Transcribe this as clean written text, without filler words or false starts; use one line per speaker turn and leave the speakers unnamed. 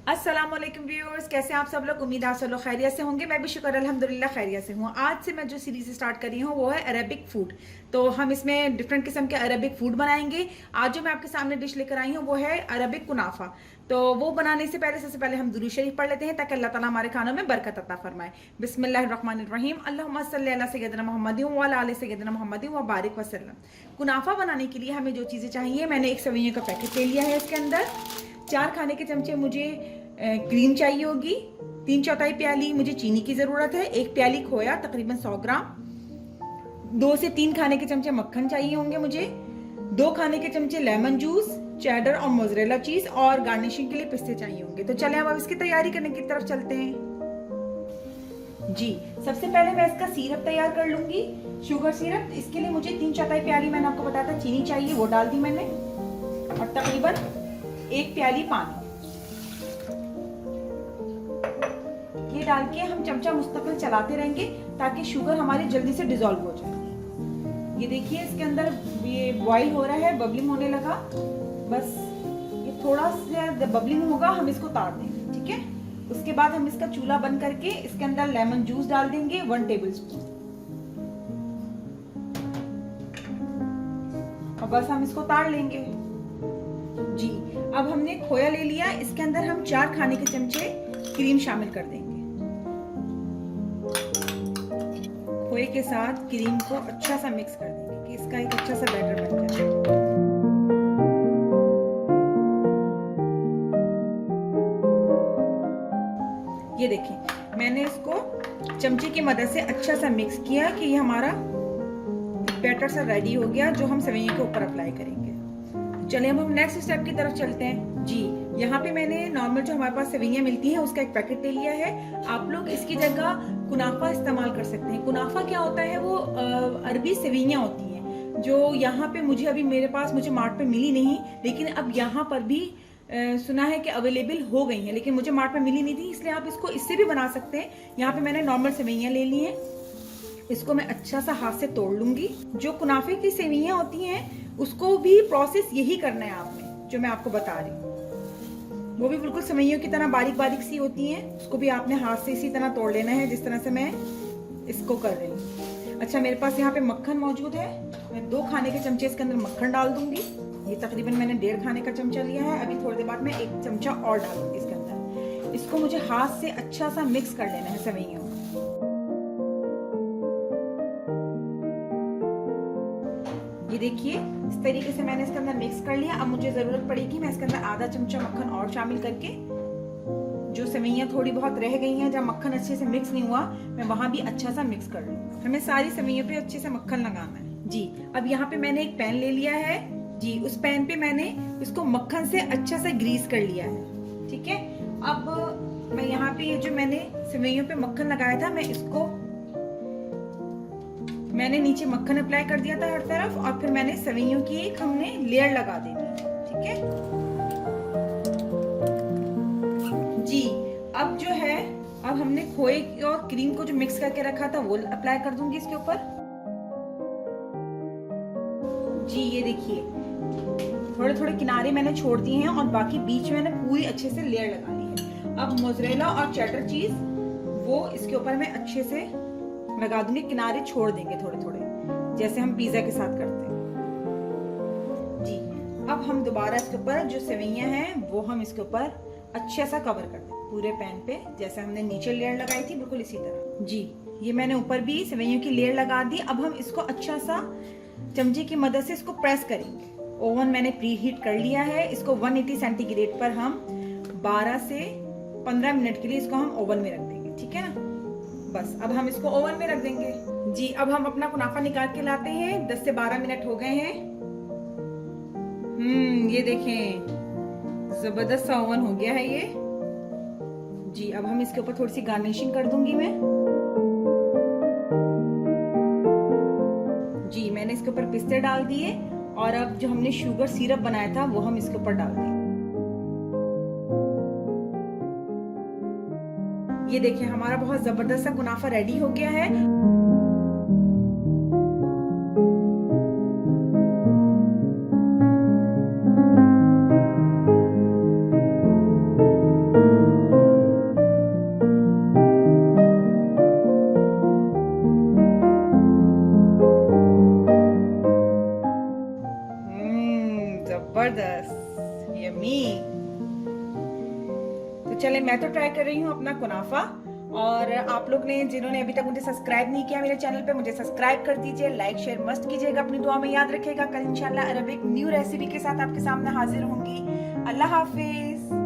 अस्सलाम वालेकुम व्यूअर्स, कैसे हैं आप सब लोग। उम्मीद आप सब लोग खैरियत से होंगे। मैं भी शुक्र अल्हम्दुलिल्लाह खैरियत से हूँ। आज से मैं जो सीरीज स्टार्ट कर रही हूँ वो है अरेबिक फूड। तो हम इसमें डिफरेंट किस्म के अरेबिक फूड बनाएंगे। आज जो मैं आपके सामने डिश लेकर आई हूँ वो है अरेबिक कुनाफा। तो वो बनाने से पहले सबसे पहले हम दुरूद शरीफ पढ़ लेते हैं ताकि अल्लाह ताला हमारे खानों में बरकत अता फरमाए। बिस्मिल्लाहिर्रहमानिर्रहीम। अल्लाहुम्मा सल्ली अला सय्यिदिना मुहम्मदिन व अला आलि सय्यिदिना मुहम्मदिन व बारिक वसल्लम। कुनाफा बनाने के लिए हमें जो चीज़ें चाहिए, मैंने एक सवैयों का पैकेट ले लिया है। इसके अंदर 4 खाने के चमचे मुझे क्रीम चाहिए होगी। 3/4 प्याली मुझे चीनी की ज़रूरत है। 1 प्याली खोया तकरीबन 100 ग्राम। 2 से 3 खाने के चमचे मक्खन चाहिए होंगे मुझे। 2 खाने के चमचे लेमन जूस, चेडर और मोज़रेला चीज़ और गार्निशिंग के लिए पिस्ते चाहिए होंगे। तो चलें अब इसकी तैयारी करने की तरफ चलते हैं। जी, सबसे पहले मैं इसका सिरप तैयार कर लूंगी, शुगर सिरप। इसके लिए मुझे 3/4 प्याली, मैंने आपको बताया था, चीनी चाहिए, वो डाल दी मैंने। और तकरीबन 1 प्याली पानी, ये डाल के हम चमचा मुस्तकिल चलाते रहेंगे ताकि शुगर हमारी जल्दी से डिजोल्व हो जाए। ये देखिए इसके अंदर ये बॉईल हो रहा है, बबलिंग होने लगा। बस ये थोड़ा सा बबलिंग होगा, हम इसको उतार देंगे, ठीक है। उसके बाद हम इसका चूल्हा बंद करके इसके अंदर लेमन जूस डाल देंगे 1 टेबल स्पून। और बस हम इसको उतार लेंगे। जी, अब हमने खोया ले लिया, इसके अंदर हम 4 खाने के चमचे क्रीम शामिल कर देंगे। खोए के साथ क्रीम को अच्छा सा मिक्स कर देंगे कि इसका एक अच्छा सा बैटर बन जाए। ये देखिए मैंने इसको चमचे की मदद से अच्छा सा मिक्स किया कि ये हमारा बैटर सा रेडी हो गया, जो हम सेवइयों के ऊपर अप्लाई करेंगे। चलिए अब हम नेक्स्ट स्टेप की तरफ चलते हैं। जी, यहाँ पे मैंने नॉर्मल जो हमारे पास सेवइयां मिलती हैं उसका एक पैकेट ले लिया है। आप लोग इसकी जगह कुनाफा इस्तेमाल कर सकते हैं। कुनाफा क्या होता है, वो अरबी सेवइयां होती हैं जो यहाँ पे मुझे मार्ट पे मिली नहीं, लेकिन अब यहाँ पर भी सुना है कि अवेलेबल हो गई हैं, लेकिन मुझे मार्ट पे मिली नहीं थी, इसलिए आप इसको इससे भी बना सकते हैं। यहाँ पे मैंने नॉर्मल सेवइयां ले ली हैं। इसको मैं अच्छा सा हाथ से तोड़ लूंगी। जो कुनाफे की सेवइयां होती हैं उसको भी प्रोसेस यही करना है आपने, जो मैं आपको बता रही हूँ। वो भी बिल्कुल सेवइयों की तरह बारीक बारीक सी होती हैं। उसको भी आपने हाथ से इसी तरह तोड़ लेना है जिस तरह से मैं इसको कर रही हूँ। अच्छा, मेरे पास यहाँ पे मक्खन मौजूद है। मैं 2 खाने के चमचे इसके अंदर मक्खन डाल दूंगी। ये तकरीबन मैंने 1.5 खाने का चमचा लिया है। अभी थोड़ी देर बाद मैं 1 चमचा और डालूंगी इसके अंदर। इसको मुझे हाथ से अच्छा सा मिक्स कर लेना है सेवइयों को। ये देखिए इस तरीके से मैंने इसके अंदर मिक्स कर लिया। अब मुझे जरूरत पड़ेगी, मैं इसके अंदर आधा चमचा मक्खन और शामिल करके, जो सेवइयां थोड़ी बहुत रह गई हैं जहाँ मक्खन अच्छे से मिक्स नहीं हुआ, मैं वहां भी अच्छा सा मिक्स कर लूंगा। हमें सारी सेवइयों पे अच्छे से मक्खन लगाना है। जी, अब यहाँ पे मैंने एक पैन ले लिया है। जी, उस पैन पे मैंने इसको मक्खन से अच्छा सा ग्रीस कर लिया है, ठीक है। अब मैं यहाँ पे ये जो मैंने सेवइयों पे मक्खन लगाया था, मैंने नीचे मक्खन अप्लाई कर दिया था हर तरफ, और फिर मैंने सेवइयों की एक हमने लेयर लगा देनी है, ठीक है। जी, अब जो है, अब हमने खोए और क्रीम को जो मिक्स करके रखा था वो अप्लाई कर दूंगी इसके ऊपर। जी, ये देखिए थोड़े थोड़े किनारे मैंने छोड़ दिए हैं और बाकी बीच में मैंने पूरी अच्छे से लेयर लगा ली है। अब मोज़रेला और चेडर चीज वो इसके ऊपर मैं अच्छे से लगा दूंगी। किनारे छोड़ देंगे थोड़े थोड़े, जैसे हम पिज्जा के साथ करते हैं। जी, अब हम दोबारा इसके ऊपर जो सेवइयां हैं वो हम इसके ऊपर अच्छे सा कवर कर दें पूरे पैन पे, जैसे हमने नीचे लेयर लगाई थी बिल्कुल इसी तरह। जी, ये मैंने ऊपर भी सेवइयों की लेयर लगा दी। अब हम इसको अच्छा सा चमचे की मदद से इसको प्रेस करेंगे। ओवन मैंने प्री हीट कर लिया है। इसको 180 सेंटीग्रेड पर हम 12 से 15 मिनट के लिए इसको हम ओवन में रख देंगे, ठीक है ना। बस अब हम इसको ओवन में रख देंगे। जी, अब हम अपना कुनाफा निकाल के लाते हैं। 10 से 12 मिनट हो गए हैं। ये देखें जबरदस्त सा ओवन हो गया है ये। जी, अब हम इसके ऊपर थोड़ी सी गार्निशिंग कर दूंगी मैं। जी, मैंने इसके ऊपर पिस्ते डाल दिए और अब जो हमने शुगर सिरप बनाया था वो हम इसके ऊपर डाल देंगे। ये देखिए हमारा बहुत जबरदस्त सा कुनाफा रेडी हो गया है। जबरदस्त, यम्मी। तो चले मैं तो ट्राई कर रही हूँ अपना कुनाफा, और आप लोग ने जिन्होंने अभी तक मुझे सब्सक्राइब नहीं किया मेरे चैनल पे, मुझे सब्सक्राइब कर दीजिए, लाइक शेयर मस्ट कीजिएगा, अपनी दुआ में याद रखिएगा। कल इंशाल्लाह अरबिक न्यू रेसिपी के साथ आपके सामने हाजिर होंगी। अल्लाह हाफिज।